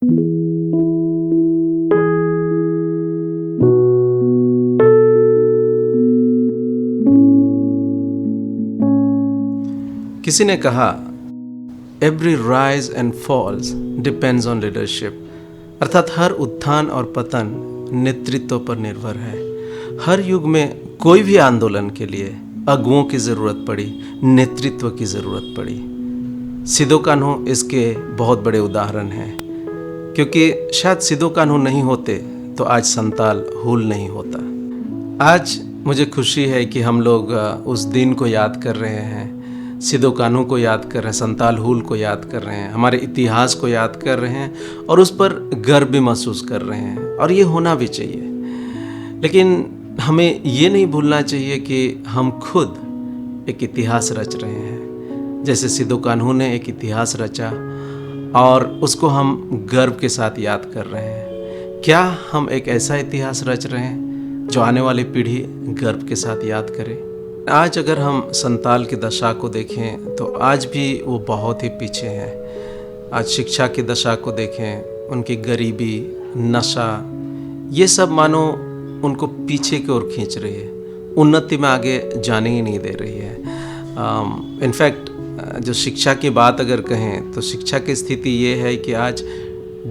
किसी ने कहा, every rise and falls depends on leadership, अर्थात हर उत्थान और पतन नेतृत्व पर निर्भर है। हर युग में कोई भी आंदोलन के लिए अगुओं की ज़रूरत पड़ी, नेतृत्व की ज़रूरत पड़ी। सिदो कान्हू इसके बहुत बड़े उदाहरण हैं, क्योंकि शायद सिदो कान्हू नहीं होते तो आज संताल हूल नहीं होता। आज मुझे खुशी है कि हम लोग उस दिन को याद कर रहे हैं, सिदो कान्हू को याद कर रहे हैं, संताल हूल को याद कर रहे हैं, हमारे इतिहास को याद कर रहे हैं और उस पर गर्व भी महसूस कर रहे हैं, और ये होना भी चाहिए। लेकिन हमें ये नहीं भूलना चाहिए कि हम खुद एक इतिहास रच रहे हैं, जैसे सिदो कान्हू ने एक इतिहास रचा और उसको हम गर्व के साथ याद कर रहे हैं। क्या हम एक ऐसा इतिहास रच रहे हैं जो आने वाली पीढ़ी गर्व के साथ याद करे? आज अगर हम संताल की दशा को देखें तो आज भी वो बहुत ही पीछे हैं। आज शिक्षा की दशा को देखें, उनकी गरीबी, नशा, ये सब मानो उनको पीछे की ओर खींच रही है, उन्नति में आगे जाने ही नहीं दे रही है। इनफैक्ट जो शिक्षा की बात अगर कहें तो शिक्षा की स्थिति ये है कि आज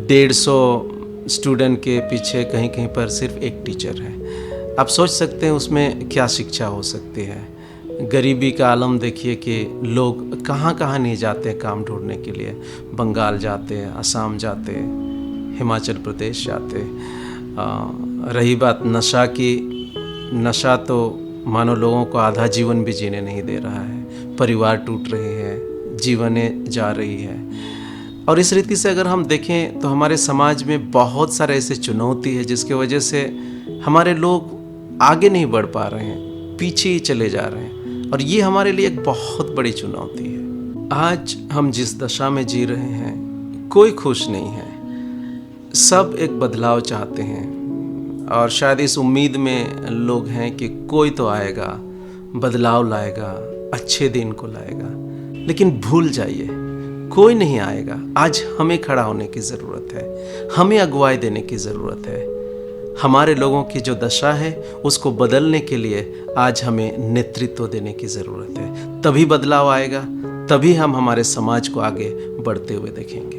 150 स्टूडेंट के पीछे कहीं कहीं पर सिर्फ एक टीचर है। आप सोच सकते हैं उसमें क्या शिक्षा हो सकती है। गरीबी का आलम देखिए कि लोग कहाँ कहाँ नहीं जाते हैं काम ढूंढने के लिए। बंगाल जाते हैं, असम जाते, हिमाचल प्रदेश जाते। रही बात नशा की, नशा तो मानो लोगों को आधा जीवन भी जीने नहीं दे रहा है। परिवार टूट रहे हैं, जीवनें जा रही है। और इस रीति से अगर हम देखें तो हमारे समाज में बहुत सारे ऐसे चुनौती है जिसकी वजह से हमारे लोग आगे नहीं बढ़ पा रहे हैं, पीछे ही चले जा रहे हैं, और ये हमारे लिए एक बहुत बड़ी चुनौती है। आज हम जिस दशा में जी रहे हैं कोई खुश नहीं है, सब एक बदलाव चाहते हैं और शायद इस उम्मीद में लोग हैं कि कोई तो आएगा, बदलाव लाएगा, अच्छे दिन को लाएगा। लेकिन भूल जाइए, कोई नहीं आएगा। आज हमें खड़ा होने की ज़रूरत है, हमें अगुवाई देने की ज़रूरत है। हमारे लोगों की जो दशा है उसको बदलने के लिए आज हमें नेतृत्व देने की ज़रूरत है। तभी बदलाव आएगा, तभी हम हमारे समाज को आगे बढ़ते हुए देखेंगे।